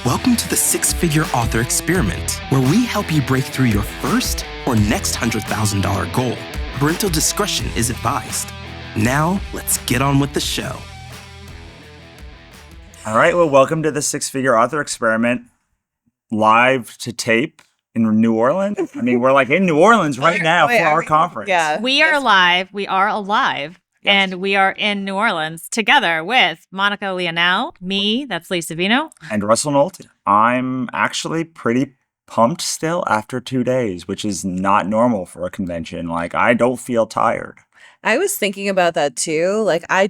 Welcome to the Six-Figure Author Experiment, where we help you break through your first or next $100,000 goal. Parental discretion is advised. Now, let's get on with the show. All right, well, welcome to the Six-Figure Author Experiment, live to tape in New Orleans. I mean, we're like in New Orleans right now for our conference. Yeah. We are live. We are alive. Yes. And we are in New Orleans together with Monica Leonelle, me, that's Lee Savino. And Russell Nohelty. I'm actually pretty pumped still after 2 days, which is not normal for a convention. Like, I don't feel tired. I was thinking about that too. Like, I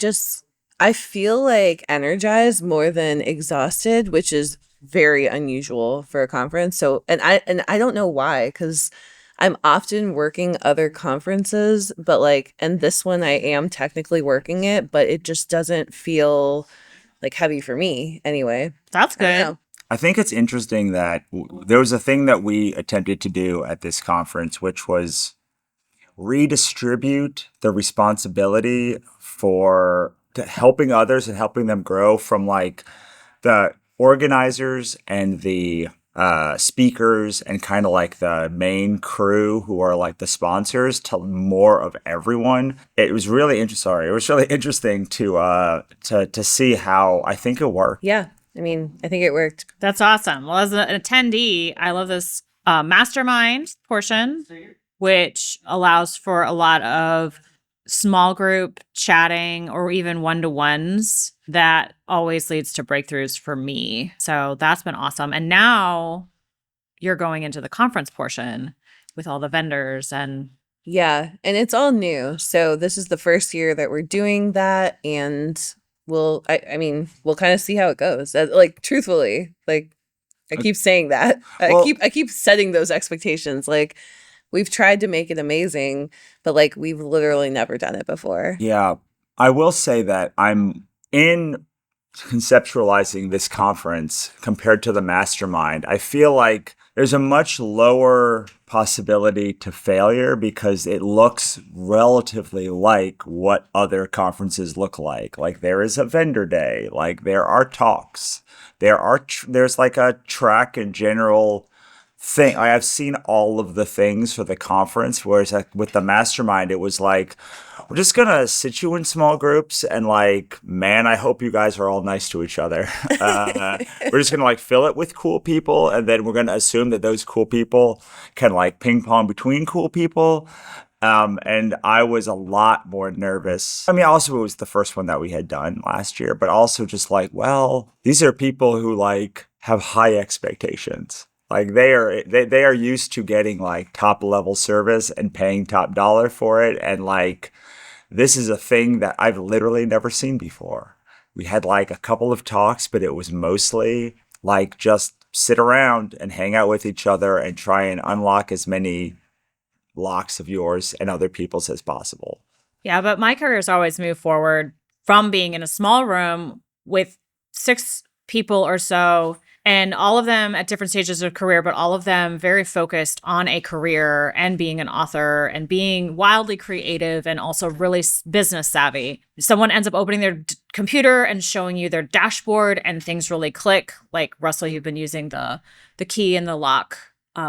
feel like energized more than exhausted, which is very unusual for a conference. So, and I don't know why, because I'm often working other conferences, but like, and this one I am technically working it, but it just doesn't feel like heavy for me anyway. That's I don't good. know. I think it's interesting that there was a thing that we attempted to do at this conference, which was redistribute the responsibility for helping others and helping them grow from like the organizers and the speakers and kind of like the main crew who are like the sponsors to more of everyone. It was really interesting to see how I think it worked. Yeah. I mean, I think it worked. That's awesome. Well, as an attendee, I love this Mastermind portion, which allows for a lot of small group chatting or even one-to-ones that always leads to breakthroughs for me. So that's been awesome. And now you're going into the conference portion with all the vendors and Yeah. And it's all new. So this is the first year that we're doing that. And we'll kind of see how it goes. Like, truthfully, like I keep saying that. Well- I keep setting those expectations. Like, we've tried to make it amazing, but like we've literally never done it before. Yeah, I will say that I'm in conceptualizing this conference compared to the Mastermind. I feel like there's a much lower possibility to failure because it looks relatively like what other conferences look like. Like, there is a vendor day, like there are talks, there's like a track and general thing. I have seen all of the things for the conference, whereas like with the Mastermind, it was like, we're just gonna sit you in small groups and like, man, I hope you guys are all nice to each other. We're just gonna like fill it with cool people, and then we're gonna assume that those cool people can like ping pong between cool people. And I was a lot more nervous. I mean, also it was the first one that we had done last year, but also just like, well, these are people who like have high expectations. Like they are used to getting like top level service and paying top dollar for it. And like, this is a thing that I've literally never seen before. We had like a couple of talks, but it was mostly like just sit around and hang out with each other and try and unlock as many locks of yours and other people's as possible. yeah, but my career's always moved forward from being in a small room with 6 people or so, and all of them at different stages of career, but all of them very focused on a career and being an author and being wildly creative and also really business savvy. Someone ends up opening their computer and showing you their dashboard and things really click. Like, Russell, you've been using the key and the lock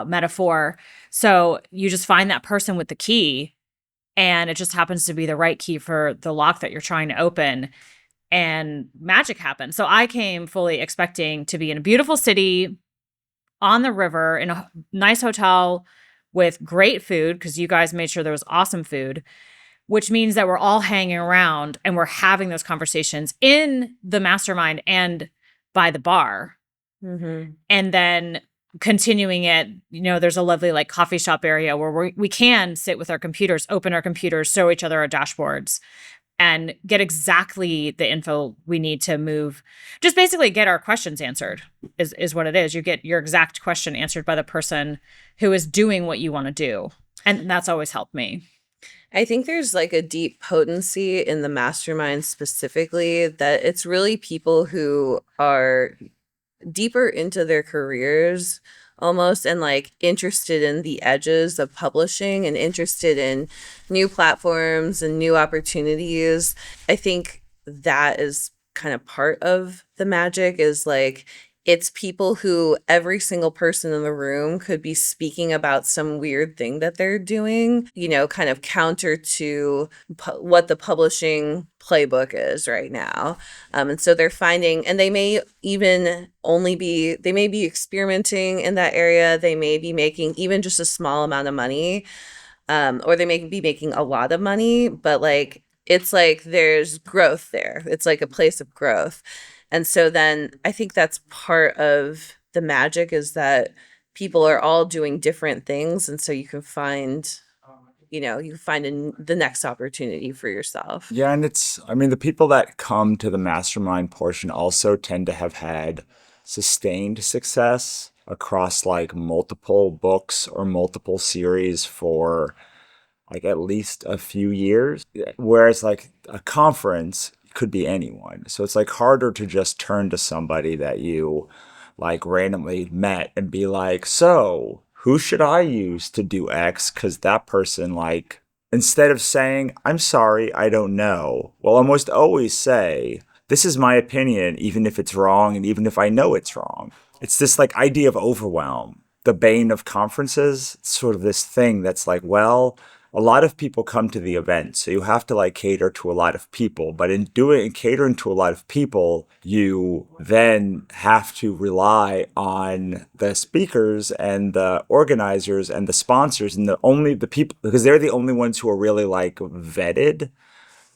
metaphor. So you just find that person with the key, and it just happens to be the right key for the lock that you're trying to open. And magic happened. So I came fully expecting to be in a beautiful city on the river in a nice hotel with great food, because you guys made sure there was awesome food, which means that we're all hanging around and we're having those conversations in the Mastermind and by the bar. Mm-hmm. And then continuing it, there's a lovely like coffee shop area where we can sit with our computers, open our computers, show each other our dashboards, and get exactly the info we need to move. Just basically get our questions answered is what it is. You get your exact question answered by the person who is doing what you want to do. And that's always helped me. I think there's like a deep potency in the Mastermind specifically, that it's really people who are deeper into their careers almost, and like interested in the edges of publishing and interested in new platforms and new opportunities. I think that is kind of part of the magic, is like it's people who every single person in the room could be speaking about some weird thing that they're doing, kind of counter to what the publishing playbook is right now. And so they're finding, and they may even they may be experimenting in that area. They may be making even just a small amount of money, or they may be making a lot of money, but like, it's like there's growth there. It's like a place of growth. And so then I think that's part of the magic, is that people are all doing different things. And so you can find, the next opportunity for yourself. Yeah, and the people that come to the mastermind portion also tend to have had sustained success across like multiple books or multiple series for like at least a few years. Whereas like a conference could be anyone. So it's like harder to just turn to somebody that you like randomly met and be like, so who should I use to do X? Because that person, like, instead of saying, I'm sorry, I don't know, will almost always say, this is my opinion, even if it's wrong and even if I know it's wrong. It's this like idea of overwhelm, the bane of conferences. It's sort of this thing that's like, well, a lot of people come to the event, so you have to like cater to a lot of people. But in catering to a lot of people, you then have to rely on the speakers and the organizers and the sponsors and the people, because they're the only ones who are really like vetted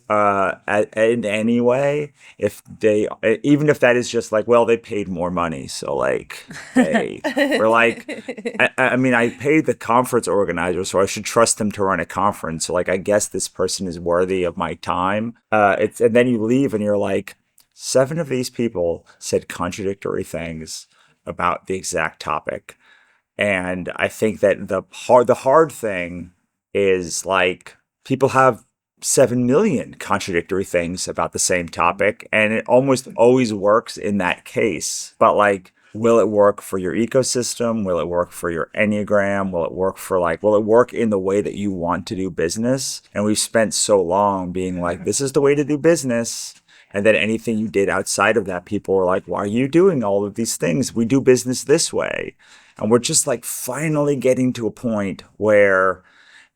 in any way. If they, even if that is just like, well, they paid more money, so like they were like, I paid the conference organizer, so I should trust them to run a conference. So like, I guess this person is worthy of my time. And then you leave and you're like, 7 of these people said contradictory things about the exact topic. And I think that the hard thing is like, people have 7 million contradictory things about the same topic, and it almost always works in that case. But like, will it work for your ecosystem? Will it work for your Enneagram? Will it work in the way that you want to do business? And we've spent so long being like, this is the way to do business. And then anything you did outside of that, people were like, why are you doing all of these things? We do business this way. And we're just like finally getting to a point where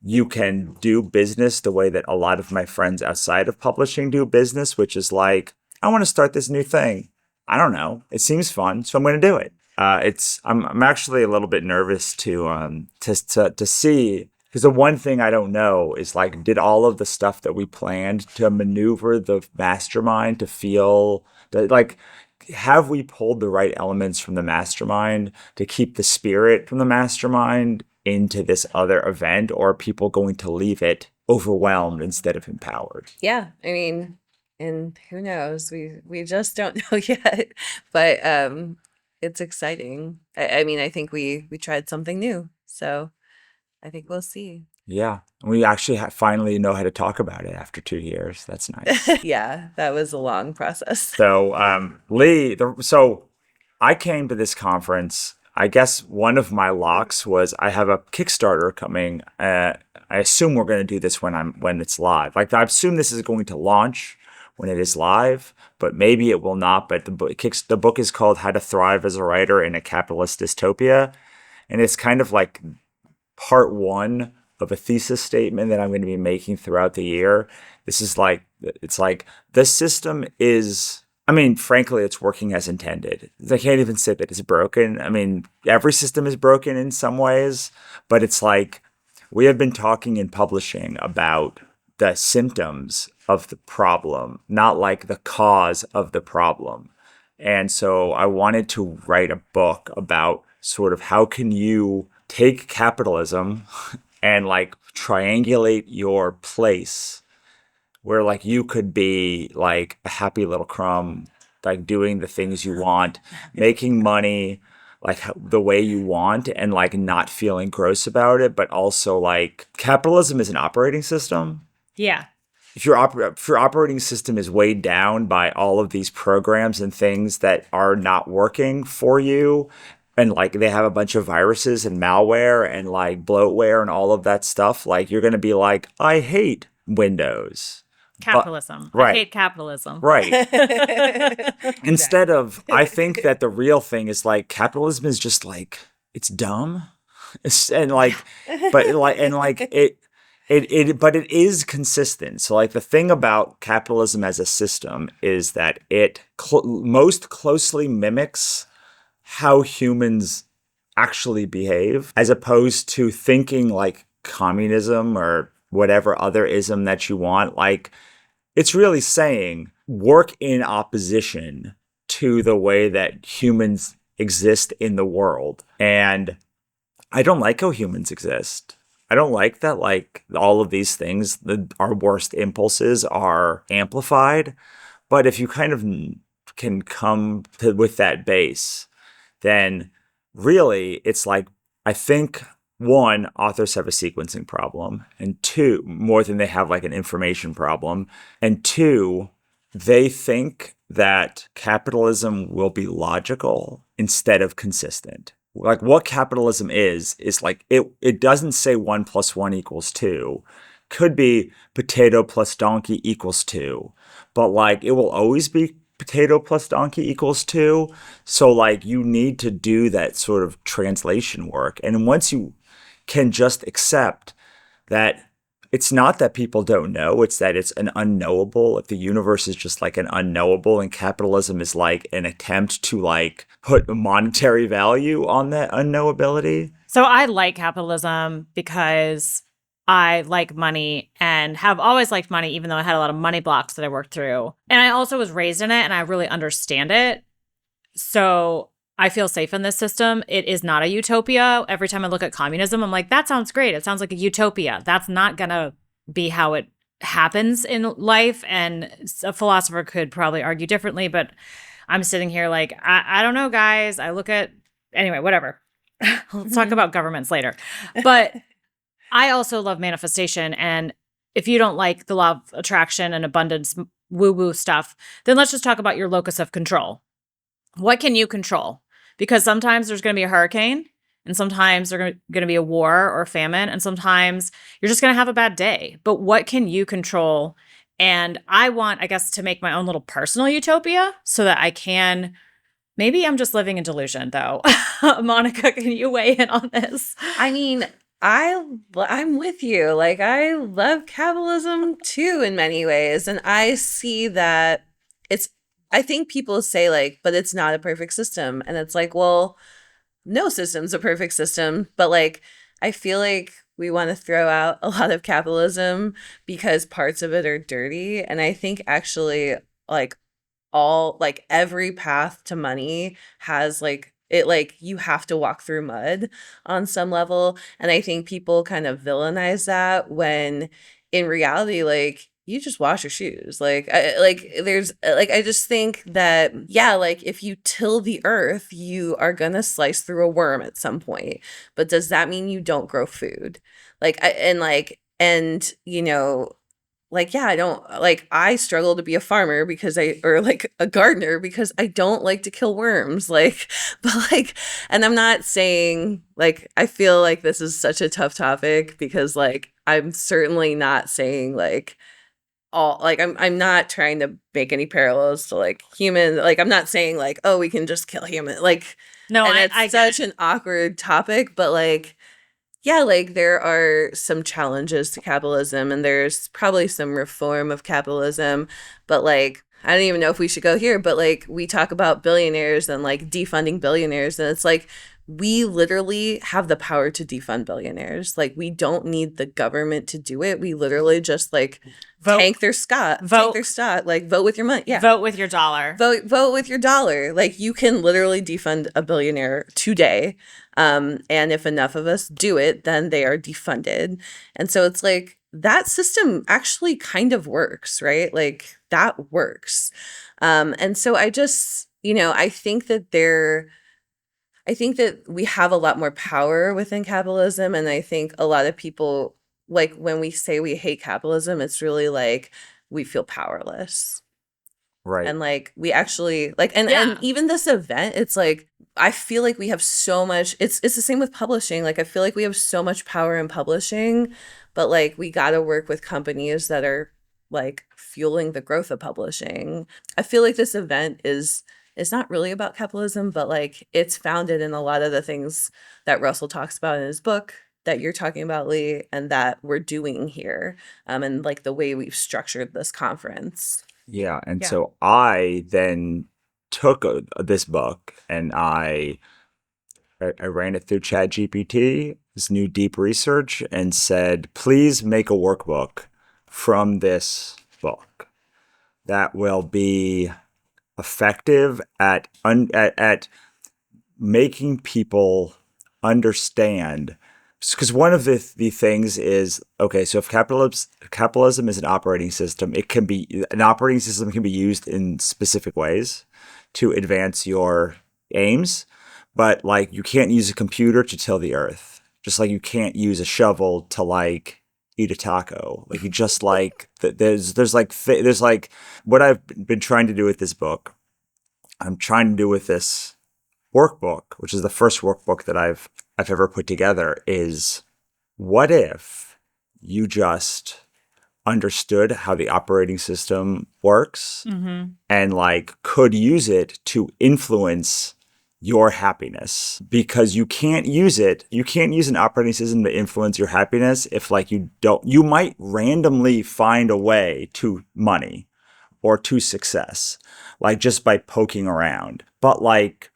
you can do business the way that a lot of my friends outside of publishing do business, which is like, I want to start this new thing. I don't know. It seems fun, so I'm going to do it. I'm actually a little bit nervous to see, because the one thing I don't know is like, did all of the stuff that we planned to maneuver the mastermind to feel that like, have we pulled the right elements from the mastermind to keep the spirit from the mastermind into this other event, or are people going to leave it overwhelmed instead of empowered? Yeah, I mean, and who knows? We just don't know yet, but it's exciting. I mean, I think we tried something new, so I think we'll see. Yeah, we actually finally know how to talk about it after 2 years. That's nice. Yeah, that was a long process. So, Lee, so I came to this conference. I guess one of my locks was I have a Kickstarter coming. I assume we're going to do this when it's live. Like, I assume this is going to launch when it is live, but maybe it will not. But the book is called How to Thrive as a Writer in a Capitalist Dystopia. And it's kind of like part 1 of a thesis statement that I'm going to be making throughout the year. It's like the system is, I mean, frankly, it's working as intended. I can't even say that it's broken. I mean, every system is broken in some ways, but it's like, we have been talking in publishing about the symptoms of the problem, not like the cause of the problem. And so I wanted to write a book about sort of how can you take capitalism and like triangulate your place where like you could be like a happy little crumb, like doing the things you want, making money like the way you want, and like not feeling gross about it. But also like, capitalism is an operating system. Yeah. If your operating system is weighed down by all of these programs and things that are not working for you, and like they have a bunch of viruses and malware and like bloatware and all of that stuff, like you're going to be like, I hate Windows. Capitalism. right. I hate capitalism. Right. Instead of, I think that the real thing is like capitalism is just like, it's dumb. And like, but like, and like but it is consistent. So like the thing about capitalism as a system is that it most closely mimics how humans actually behave, as opposed to thinking like communism or whatever other ism that you want. Like, it's really saying work in opposition to the way that humans exist in the world. And I don't like how humans exist. I don't like that, like, all of these things, our worst impulses are amplified. But if you kind of can come with that base, then really it's like, I think, one, authors have a sequencing problem, and two, more than they have like an information problem, and two, they think that capitalism will be logical instead of consistent. Like, what capitalism is like, it doesn't say 1 + 1 = 2. Could be potato plus donkey equals 2, but like, it will always be potato plus donkey equals 2. So like, you need to do that sort of translation work. And once you can just accept that it's not that people don't know, it's that it's an unknowable. If the universe is just like an unknowable, and capitalism is like an attempt to like put monetary value on that unknowability. So I like capitalism because I like money and have always liked money, even though I had a lot of money blocks that I worked through. And I also was raised in it and I really understand it. So I feel safe in this system. It is not a utopia. Every time I look at communism, I'm like, that sounds great. It sounds like a utopia. That's not going to be how it happens in life. And a philosopher could probably argue differently, but I'm sitting here like, I don't know, guys. I look at, anyway, whatever. Let's talk about governments later. But I also love manifestation. And if you don't like the law of attraction and abundance woo-woo stuff, then let's just talk about your locus of control. What can you control? Because sometimes there's going to be a hurricane, and sometimes there's going to be a war or famine, and sometimes you're just going to have a bad day. But what can you control? And I want, I guess, to make my own little personal utopia so that I can, maybe I'm just living in delusion, though. Monica, can you weigh in on this? I mean, I'm with you. Like, I love capitalism too in many ways. And I see that I think people say like, but it's not a perfect system. And it's like, well, no system's a perfect system. But like, I feel like we want to throw out a lot of capitalism because parts of it are dirty. And I think actually like every path to money has like, it like you have to walk through mud on some level. And I think people kind of villainize that when in reality, like, you just wash your shoes. I just think that, yeah, like if you till the earth, you are going to slice through a worm at some point. But does that mean you don't grow food? I struggle to be a farmer or like a gardener because I don't like to kill worms. And I'm not saying like, I feel like this is such a tough topic because like, I'm certainly not saying like, I'm not trying to make any parallels to like human. Like, I'm not saying like, oh, we can just kill human. Like, no, and it's such an awkward topic, but like, yeah, like there are some challenges to capitalism and there's probably some reform of capitalism, but like, I don't even know if we should go here, but like we talk about billionaires and like defunding billionaires, and it's like, we literally have the power to defund billionaires. Like, we don't need the government to do it. We literally just like tank their stock, like vote with your money. Yeah. Vote with your dollar. Vote with your dollar. Like, you can literally defund a billionaire today. And if enough of us do it, then they are defunded. And so it's like, that system actually kind of works, right? Like, that works. And so I just, I think that we have a lot more power within capitalism. And I think a lot of people, like, when we say we hate capitalism, it's really like we feel powerless. Right. And like, we actually like, and even this event, it's like, I feel like we have so much, it's the same with publishing. Like, I feel like we have so much power in publishing, but like, we got to work with companies that are like fueling the growth of publishing. I feel like this event is not really about capitalism, but like it's founded in a lot of the things that Russell talks about in his book, that you're talking about, Lee, and that we're doing here, and like the way we've structured this conference. Yeah. And Yeah. so I then took this book and I ran it through ChatGPT, this new deep research, and said, please make a workbook from this book that will be effective at making people understand. Because one of the things is, okay, so if capitalism is an operating system, an operating system can be used in specific ways to advance your aims. But like you can't use a computer to till the earth, just like you can't use a shovel to like eat a taco. Like you just like there's like what I've been trying to do with this book. I'm trying to do with this workbook, which is the first workbook that I've ever put together, is what if you just understood how the operating system works and like could use it to influence your happiness, because you can't use an operating system to influence your happiness if like you might randomly find a way to money or to success, like just by poking around. But like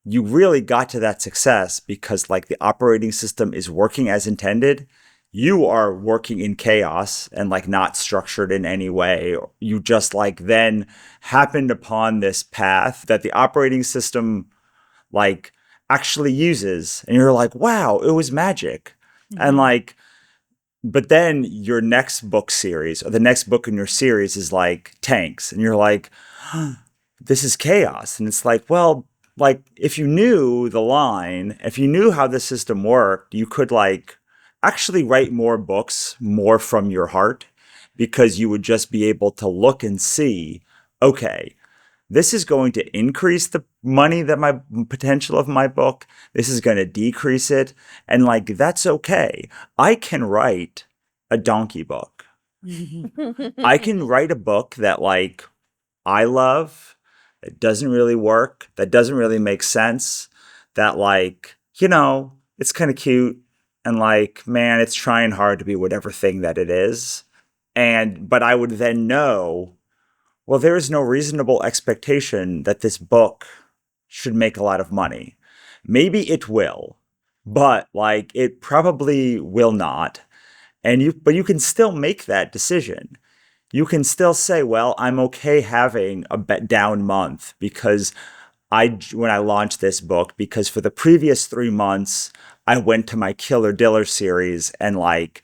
you really got to that success because like the operating system is working as intended. You are working in chaos and like not structured in any way. You just like then happened upon this path that the operating system like actually uses, and you're like, wow, it was magic. And like, but then your next book series or the next book in your series is like tanks, and you're like, this is chaos. And it's like, well, like if you knew the line, if you knew how the system worked, you could like actually write more books more from your heart, because you would just be able to look and see, okay, this is going to increase the money that my potential of my book. This is going to decrease it. And like, that's okay. I can write a donkey book. I can write a book that like I love, that doesn't really work, that doesn't really make sense, that like, you know, it's kind of cute. And like, man, it's trying hard to be whatever thing that it is. But I would then know, well, there is no reasonable expectation that this book should make a lot of money. Maybe it will, but like it probably will not. But you can still make that decision. You can still say, well, I'm okay having a down month because when I launched this book, because for the previous 3 months, I went to my Killer Diller series and like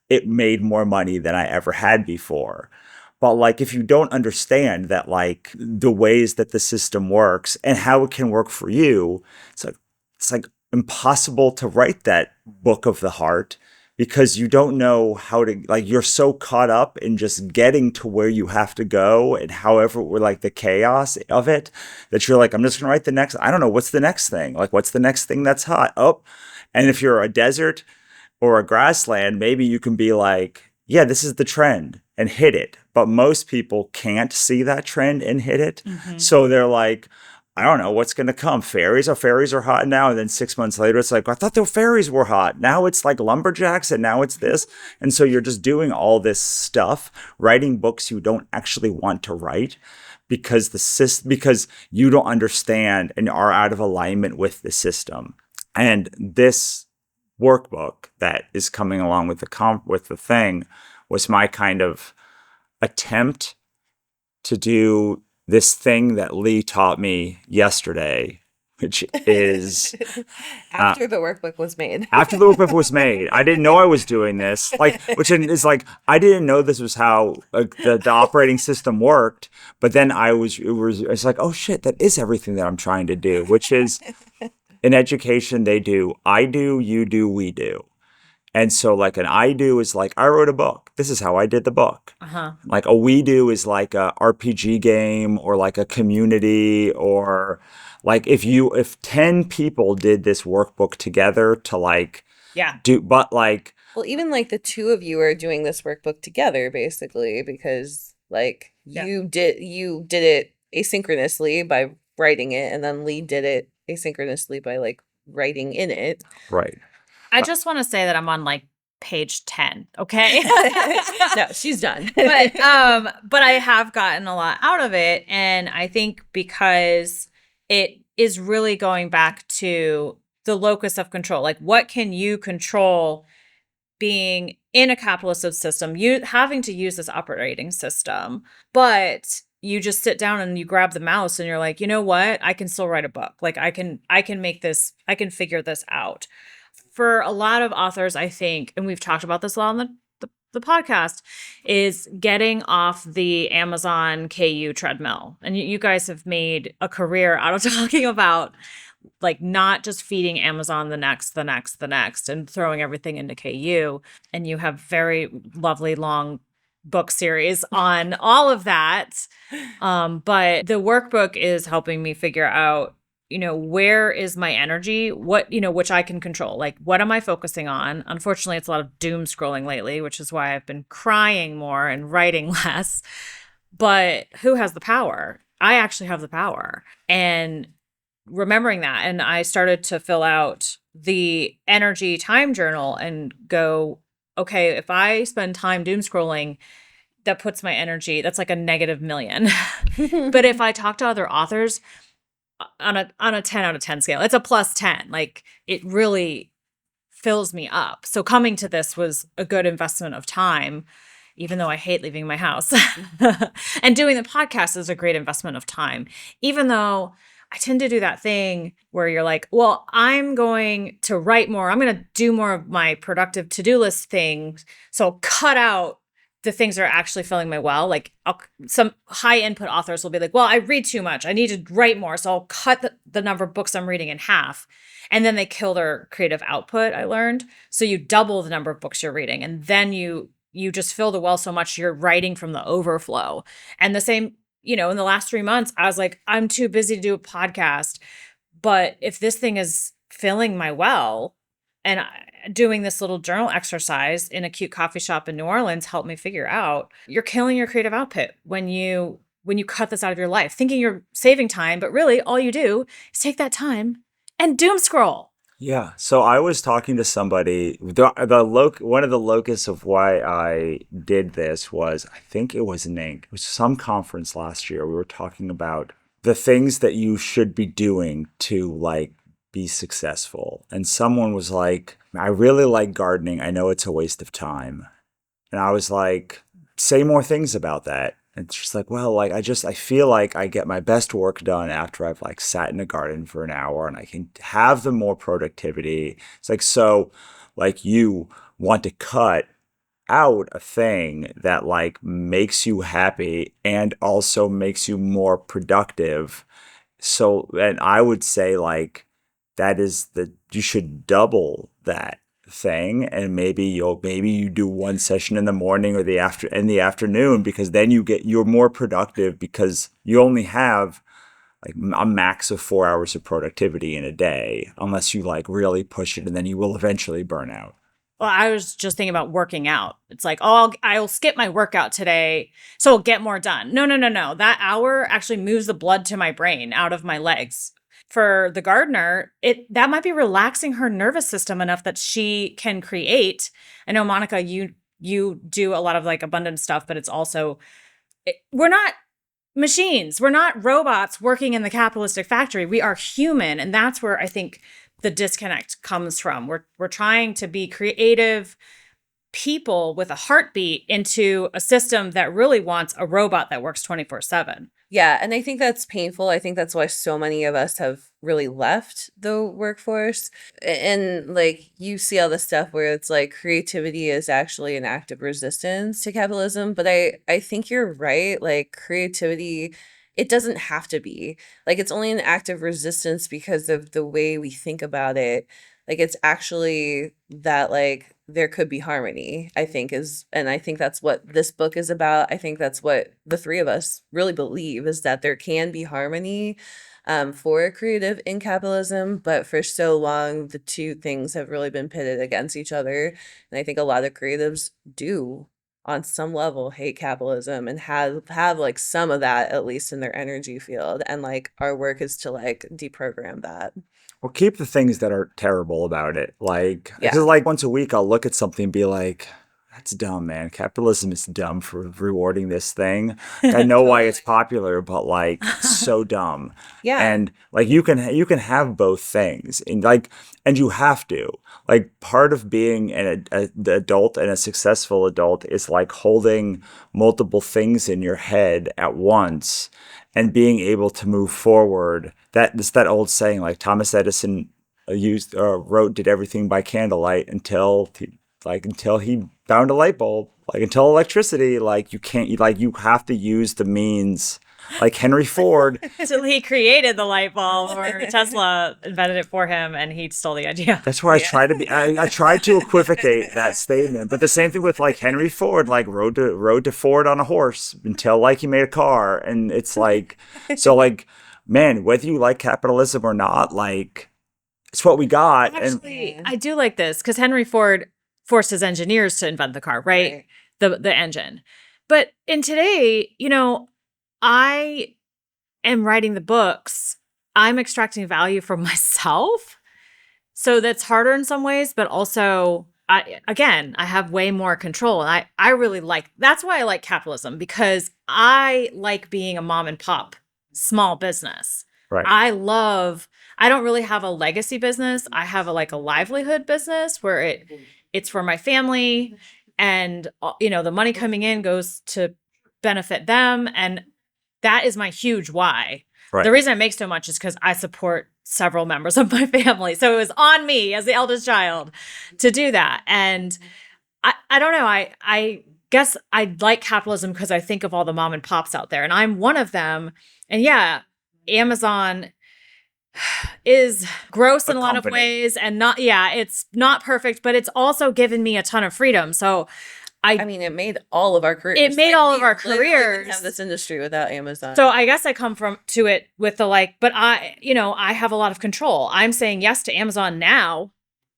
it made more money than I ever had before. But like, if you don't understand that, like the ways that the system works and how it can work for you, it's like impossible to write that book of the heart, because you don't know how to, like, you're so caught up in just getting to where you have to go and however, we're like the chaos of it, that you're like, I'm just going to write the next, I don't know, what's the next thing? Like, what's the next thing that's hot? Oh, and if you're a desert or a grassland, maybe you can be like, yeah, this is the trend and hit it. But most people can't see that trend and hit it. So they're like, I don't know what's going to come. Fairies are hot now. And then 6 months later, it's like, I thought the fairies were hot. Now it's like lumberjacks and now it's this. And so you're just doing all this stuff, writing books you don't actually want to write because because you don't understand and are out of alignment with the system. And this workbook that is coming along with the thing was my kind of attempt to do this thing that Lee taught me yesterday, which is after the workbook was made. After the workbook was made, I didn't know I was doing this. Like, which is like, I didn't know this was how the operating system worked. But then it's like, oh shit, that is everything that I'm trying to do, which is in education, they do, I do, you do, we do. And so like an I do is like, I wrote a book. This is how I did the book. Like a we do is like a RPG game or like a community, or like if 10 people did this workbook together to like do, but like Well, even like the two of you are doing this workbook together, basically, because like you did it asynchronously by writing it, and then Lee did it asynchronously by like writing in it. Right. I just want to say that I'm on like page 10, okay? No, she's done. But I have gotten a lot out of it, and I think because it is really going back to the locus of control. Like, what can you control being in a capitalist system, you having to use this operating system, but you just sit down and you grab the mouse and you're like, you know what? I can still write a book. Like I can make this, I can figure this out. For a lot of authors, I think, and we've talked about this a lot on the podcast, is getting off the Amazon KU treadmill. And you guys have made a career out of talking about like not just feeding Amazon the next, and throwing everything into KU. And you have very lovely long book series on all of that. But the workbook is helping me figure out, where is my energy? What, which I can control. Like, what am I focusing on? Unfortunately, it's a lot of doom scrolling lately, which is why I've been crying more and writing less. But who has the power? I actually have the power. And remembering that, and I started to fill out the energy time journal and go, okay, if I spend time doom scrolling, that puts my energy, that's like a negative million. But if I talk to other authors on a 10 out of 10 scale, it's a plus 10. Like it really fills me up. So coming to this was a good investment of time, even though I hate leaving my house. And doing the podcast is a great investment of time, even though I tend to do that thing where you're like, well, I'm going to write more. I'm going to do more of my productive to-do list things. So I'll cut out the things that are actually filling my well. Like some high input authors will be like, well, I read too much. I need to write more. So I'll cut the number of books I'm reading in half. And then they kill their creative output, I learned. So you double the number of books you're reading. And then you just fill the well so much you're writing from the overflow. And the same, in the last 3 months, I was like, I'm too busy to do a podcast. But if this thing is filling my well, and doing this little journal exercise in a cute coffee shop in New Orleans helped me figure out, you're killing your creative output when you cut this out of your life, thinking you're saving time, but really all you do is take that time and doom scroll. Yeah. So I was talking to somebody, one of the locus of why I did this was, I think it was NINC. It was some conference last year. We were talking about the things that you should be doing to like be successful. And someone was like, I really like gardening. I know it's a waste of time. And I was like, say more things about that. And she's like, well, like, I feel like I get my best work done after I've like sat in a garden for an hour and I can have the more productivity. It's like, so like you want to cut out a thing that like makes you happy and also makes you more productive. So, and I would say like, you should double that thing, and maybe you do one session in the morning or in the afternoon, because then you're more productive because you only have like a max of 4 hours of productivity in a day, unless you like really push it, and then you will eventually burn out. Well, I was just thinking about working out. It's like, oh, I'll skip my workout today, so I'll get more done. No. That hour actually moves the blood to my brain out of my legs. For the gardener, that might be relaxing her nervous system enough that she can create. I know, Monica, you do a lot of like abundant stuff, but it's also, we're not machines. We're not robots working in the capitalistic factory. We are human. And that's where I think the disconnect comes from. We're trying to be creative people with a heartbeat into a system that really wants a robot that works 24/7. Yeah, and I think that's painful. I think that's why so many of us have really left the workforce. And like you see all this stuff where it's like creativity is actually an act of resistance to capitalism. But I think you're right. Like creativity, it doesn't have to be. Like it's only an act of resistance because of the way we think about it. Like it's actually that like there could be harmony, I think and I think that's what this book is about. I think that's what the three of us really believe is that there can be harmony for a creative in capitalism, but for so long the two things have really been pitted against each other. And I think a lot of creatives do on some level hate capitalism and have like some of that at least in their energy field. And like our work is to like deprogram that. Well, keep the things that are terrible about it. Like, Yeah. because like once a week, I'll look at something and be like, that's dumb, man. Capitalism is dumb for rewarding this thing. I know why it's popular, but like, it's so dumb. Yeah. And like, you can have both things, and like, and you have to. Like, part of being an adult and a successful adult is like holding multiple things in your head at once and being able to move forward. It's that old saying, like Thomas Edison did everything by candlelight until he found a light bulb, like until electricity. Like you have to use the means. Like Henry Ford. So he created the light bulb, or Tesla invented it for him, and he stole the idea. That's where I tried to equivocate that statement. But the same thing with like Henry Ford, like rode to Ford on a horse until like he made a car. And it's like, so like, man, whether you like capitalism or not, like it's what we got. Actually, and I do like this because Henry Ford forced his engineers to invent the car, right? The engine. But in today, I am writing the books. I'm extracting value from myself. So that's harder in some ways, but also I have way more control. And I really that's why I like capitalism, because I like being a mom and pop small business. Right. I don't really have a legacy business. I have a livelihood business where it's for my family, and the money coming in goes to benefit them. And that is my huge why. Right. The reason I make so much is because I support several members of my family. So it was on me as the eldest child to do that. And I don't know. I guess I like capitalism because I think of all the mom and pops out there, and I'm one of them. And yeah, Amazon is gross in a lot of ways, and it's not perfect, but it's also given me a ton of freedom. So I mean, it made all of our careers. It made all of our Didn't careers. have this industry without Amazon. So I guess I come to it with but I have a lot of control. I'm saying yes to Amazon now,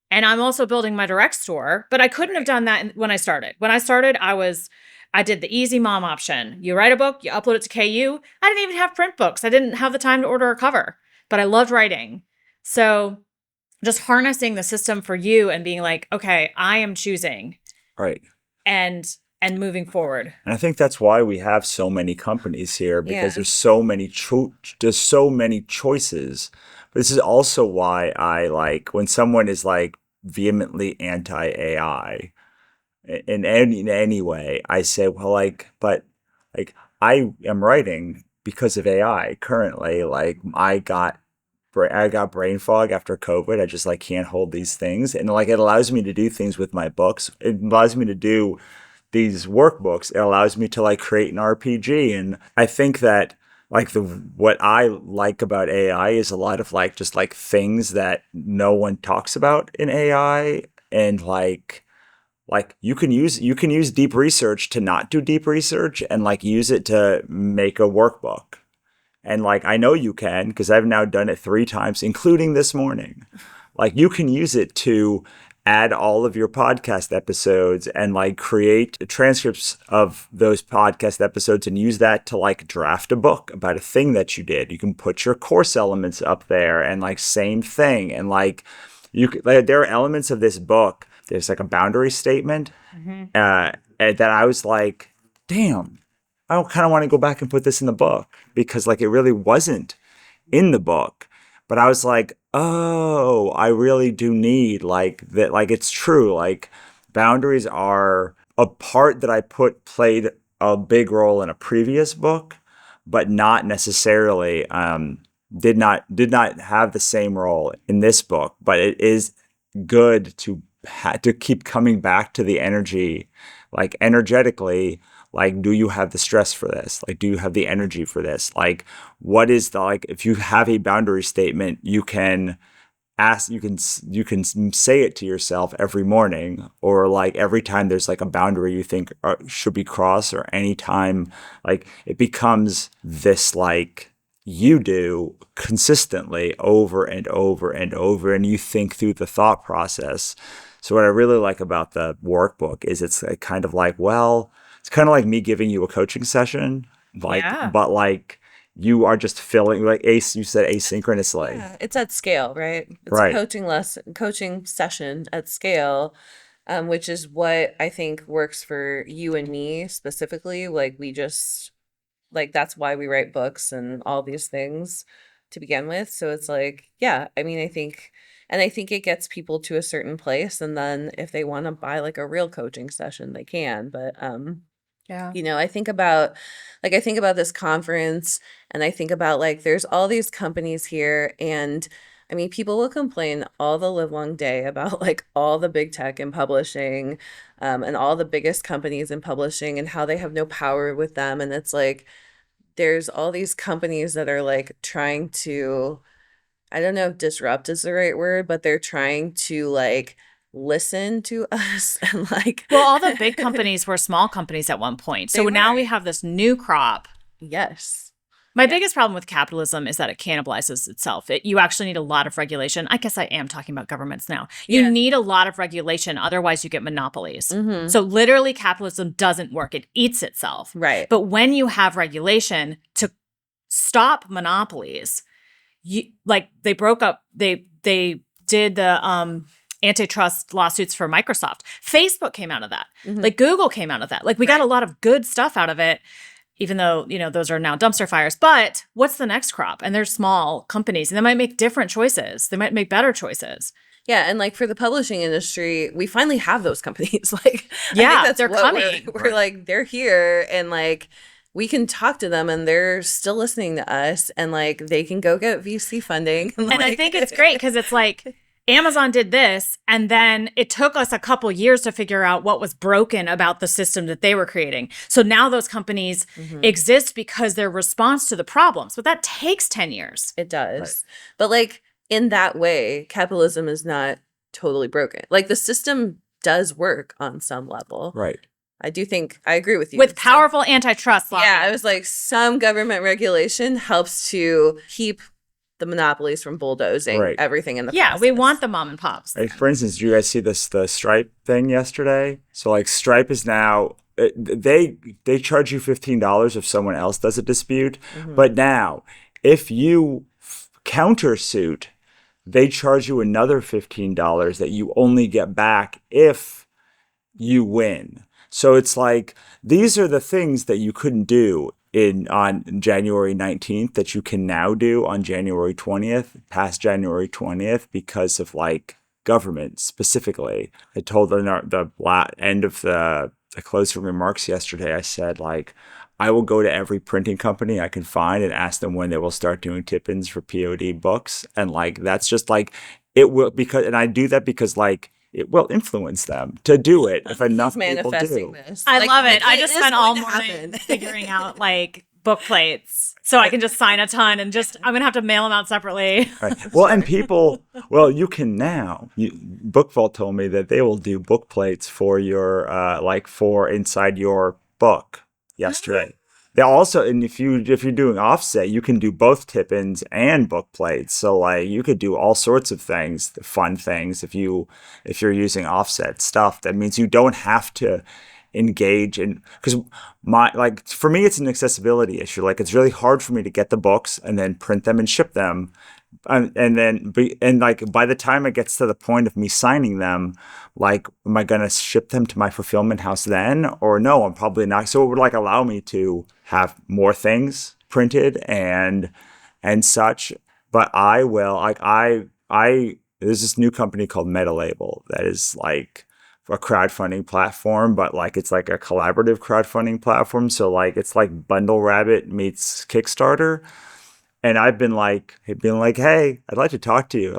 and I'm also building my direct store, but I couldn't have done that when I started. When I started, I did the easy mom option. You write a book, you upload it to KU. I didn't even have print books. I didn't have the time to order a cover, but I loved writing. So just harnessing the system for you and being like, okay, I am choosing. Right. And moving forward. And I think that's why we have so many companies here, because there's so many choices. But this is also why I like when someone is like vehemently anti-AI in any way. I say, well, but I am writing because of AI currently. Like I got brain fog after COVID. I just can't hold these things. And it allows me to do things with my books. It allows me to do these workbooks. It allows me to create an RPG. And I think that what I like about AI is a lot of just things that no one talks about in AI. And you can use deep research to not do deep research and use it to make a workbook. And I know you can, because I've now done it 3 times, including this morning. You can use it to add all of your podcast episodes and create transcripts of those podcast episodes and use that to draft a book about a thing that you did. You can put your course elements up there and same thing. And there are elements of this book. There's a boundary statement that I was like, damn. I kind of want to go back and put this in the book because it really wasn't in the book. But I was like, oh, I really do need that. It's true. Boundaries are a part that I played a big role in a previous book, but not necessarily did not have the same role in this book. But it is good to keep coming back to the energy, energetically. Do you have the stress for this? Do you have the energy for this? What is if you have a boundary statement, you can ask, you can say it to yourself every morning, or like every time there's like a boundary you think should be crossed, or any time, like it becomes this like you do consistently over and over and over, and you think through the thought process. So what I really like about the workbook is it's kind of like, well, it's kind of like me giving you a coaching session, like, but like you are just filling, like you said, asynchronously. Yeah, it's at scale, right? It's Right. a coaching session at scale, which is what I think works for you and me specifically. Like we just like that's why we write books and all these things to begin with. So it's like, yeah, I mean, I think it gets people to a certain place, and then if they want to buy like a real coaching session, they can. But Yeah. I think about this conference, and I think about like there's all these companies here, and I mean people will complain all the livelong day about like all the big tech in publishing, and all the biggest companies in publishing and how they have no power with them. And it's like there's all these companies that are like trying to, I don't know if disrupt is the right word, but they're trying to like listen to us and like Well, all the big companies were small companies at one point. So now we have this new crop. Yes. My biggest problem with capitalism is that it cannibalizes itself. You actually need a lot of regulation. I guess I am talking about governments now. You need a lot of regulation. Otherwise, you get monopolies. Mm-hmm. So literally, capitalism doesn't work. It eats itself. Right. But when you have regulation to stop monopolies, they broke up. They did the antitrust lawsuits for Microsoft. Facebook came out of that. Mm-hmm. Like Google came out of that. Like we got a lot of good stuff out of it, even though, those are now dumpster fires. But what's the next crop? And they're small companies, and they might make different choices. They might make better choices. Yeah, and like for the publishing industry, we finally have those companies. Like, yeah, I think they're coming. We're like, they're here, and like we can talk to them, and they're still listening to us, and like they can go get VC funding. And I think it's great because it's like Amazon did this, and then it took us a couple years to figure out what was broken about the system that they were creating. So now those companies exist because their response to the problems. But that takes 10 years. It does. Right. But like in that way, capitalism is not totally broken. Like the system does work on some level. Right. I do think I agree with you. With powerful antitrust law. Yeah, I was like, some government regulation helps to keep the monopolies from bulldozing everything in the process. We want the mom and pops. Like, for instance, did you guys see the Stripe thing yesterday? So like Stripe is now, they charge you $15 if someone else does a dispute. Mm-hmm. But now, if you countersuit, they charge you another $15 that you only get back if you win. So it's like, these are the things that you couldn't do on January 19th that you can now do on January 20th, past January 20th, because of like government specifically. I told them the end of the closing remarks yesterday, I said like, I will go to every printing company I can find and ask them when they will start doing tip-ins for POD books. And like, that's just like, it will, because, and I do that because like, it will influence them to do it if enough people do. This. I love it. I just spent all morning figuring out like book plates so I can just sign a ton and just, I'm going to have to mail them out separately. Right. Well, and people, you can now, Book Vault told me that they will do book plates for your, for inside your book yesterday. They also, and if you're doing offset, you can do both tip-ins and book plates. So like you could do all sorts of things, fun things if you're using offset stuff. That means you don't have to engage in, because for me it's an accessibility issue. Like it's really hard for me to get the books and then print them and ship them. And by the time it gets to the point of me signing them, like, am I going to ship them to my fulfillment house then? Or no, I'm probably not. So it would like allow me to have more things printed and such. But I will, like, there's this new company called MetaLabel that is like a crowdfunding platform, but like it's like a collaborative crowdfunding platform. So like it's like Bundle Rabbit meets Kickstarter. And I've been like, hey, I'd like to talk to you.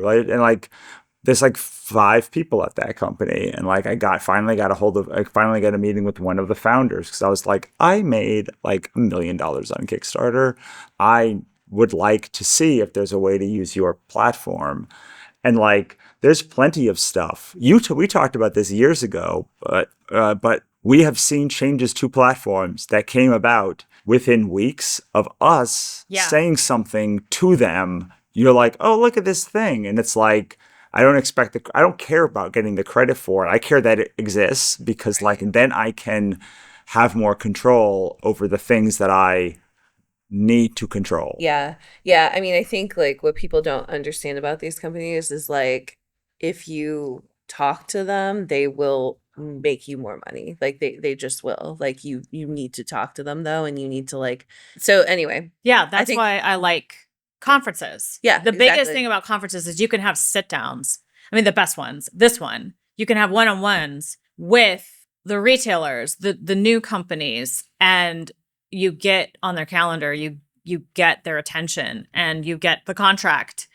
Right? And like, there's like 5 people at that company. And like, I finally got a meeting with one of the founders. Cause I was like, I made like $1 million on Kickstarter. I would like to see if there's a way to use your platform. And like, there's plenty of stuff. We talked about this years ago, but we have seen changes to platforms that came about within weeks of us saying something to them. You're like, oh, look at this thing. And it's like, I don't care about getting the credit for it. I care that it exists because like, then I can have more control over the things that I need to control. Yeah. Yeah. I mean, I think like what people don't understand about these companies is like, if you talk to them, they will make you more money. Like they just will. Like you need to talk to them though, and you need to like. So anyway, Yeah, that's why I like conferences. Yeah, the biggest thing about conferences is you can have sit downs. I mean, the best ones. This one, you can have one-on-ones with the retailers, the new companies, and you get on their calendar. You get their attention, and you get the contract,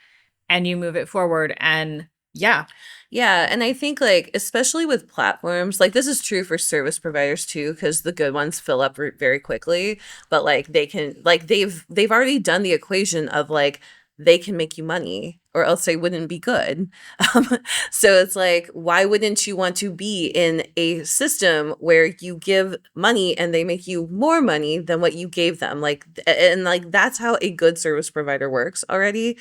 and you move it forward. And yeah. And I think like, especially with platforms, like this is true for service providers too, because the good ones fill up very quickly, but like they can, like they've already done the equation of like, they can make you money or else they wouldn't be good. So it's like, why wouldn't you want to be in a system where you give money and they make you more money than what you gave them? Like, and like, that's how a good service provider works already.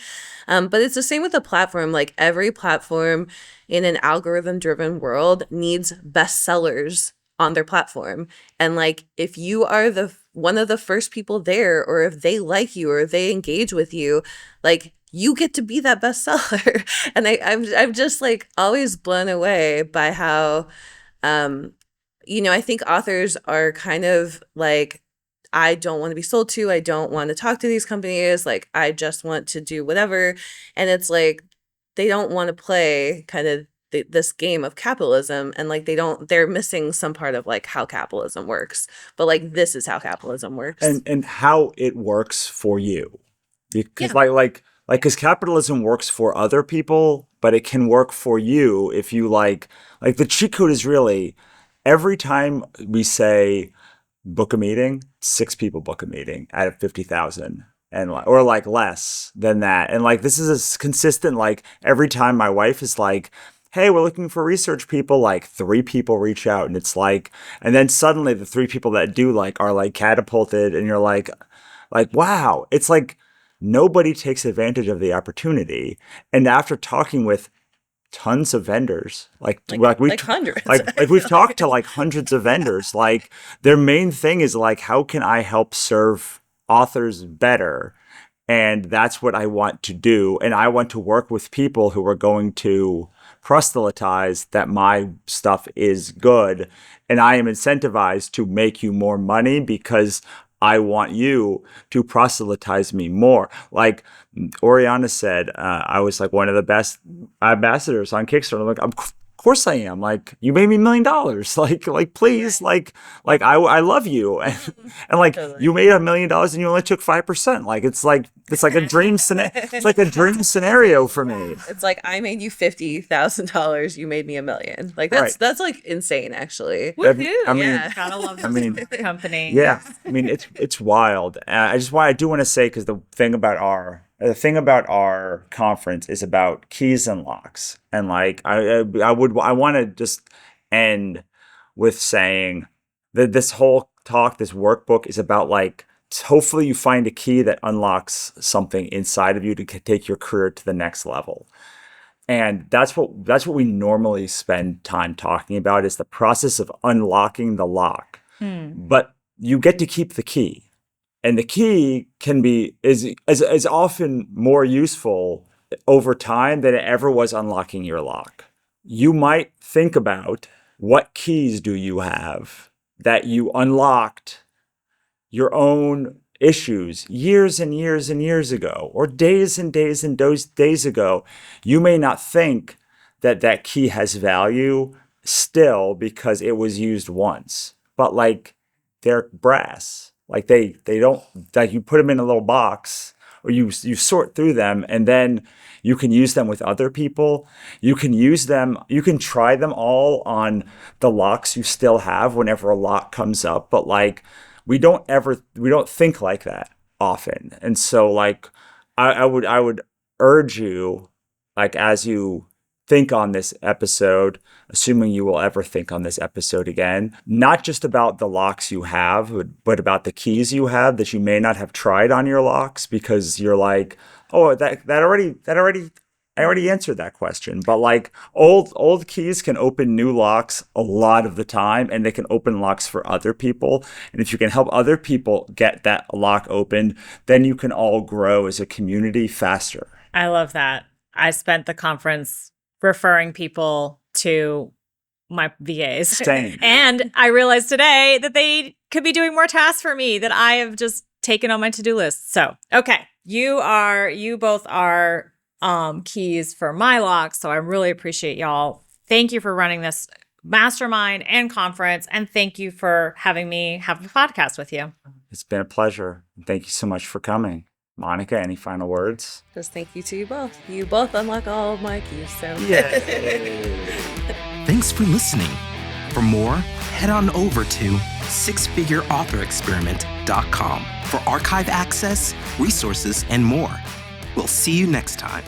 But it's the same with a platform. Like every platform in an algorithm driven world needs bestsellers on their platform. And like, if you are one of the first people there, or if they like you or they engage with you, like you get to be that bestseller. And I'm just like always blown away by how, I think authors are kind of like, I don't want to be sold to. I don't want to talk to these companies. Like, I just want to do whatever. And it's like, they don't want to play kind of this game of capitalism, and like they're missing some part of like how capitalism works. But like, this is how capitalism works, and how it works for you, because because capitalism works for other people, but it can work for you if you like the cheat code is really every time we say book a meeting, 6 people book a meeting out of 50,000. And or like less than that. And like, this is a consistent, like every time my wife is like, hey, we're looking for research people, like 3 people reach out, and it's like, and then suddenly the 3 people that do like are like catapulted, and you're like, wow, it's like nobody takes advantage of the opportunity. And after talking with tons of vendors, like hundreds, like we've talked to like hundreds of vendors, like their main thing is like, how can I help serve authors better? And that's what I want to do. And I want to work with people who are going to proselytize that my stuff is good. And I am incentivized to make you more money because I want you to proselytize me more. Like Oriana said, I was like one of the best ambassadors on Kickstarter. I'm like, of course I am. Like, you made me $1 million. Like, please, like I love you. And like, you made $1 million and you only took 5%. Like, it's like a dream scenario. It's like a dream scenario for me. It's like, I made you $50,000. You made me $1 million. Like, that's like insane, actually. Woohoo! I mean, yeah. Gotta love this company. Yeah. I mean, it's wild. I do want to say, because the thing about our conference is about keys and locks. And like, I want to just end with saying that this whole talk, this workbook is about like, hopefully you find a key that unlocks something inside of you to take your career to the next level. And that's what we normally spend time talking about, is the process of unlocking the lock. But you get to keep the key. And the key is often more useful over time than it ever was unlocking your lock. You might think about, what keys do you have that you unlocked your own issues years and years and years ago, or days and days and days ago? You may not think that key has value still because it was used once, but like, they're brass. Like they don't, like, you put them in a little box, or you sort through them, and then you can use them with other people. You can use them, you can try them all on the locks you still have whenever a lock comes up. But like, we don't think like that. often. And so like I would urge you, like as you think on this episode, assuming you will ever think on this episode again, not just about the locks you have, but about the keys you have that you may not have tried on your locks because you're like, oh, I already answered that question. But like old keys can open new locks a lot of the time, and they can open locks for other people. And if you can help other people get that lock opened, then you can all grow as a community faster. I love that. I spent the conference referring people to my VAs. Same. And I realized today that they could be doing more tasks for me that I have just taken on my to-do list. So, okay. You both are keys for my locks. So I really appreciate y'all. Thank you for running this mastermind and conference. And thank you for having me have a podcast with you. It's been a pleasure. Thank you so much for coming. Monica, any final words? Just thank you to you both. You both unlock all of my keys. So Thanks for listening. For more, head on over to sixfigureauthorexperiment.com for archive access, resources, and more. We'll see you next time.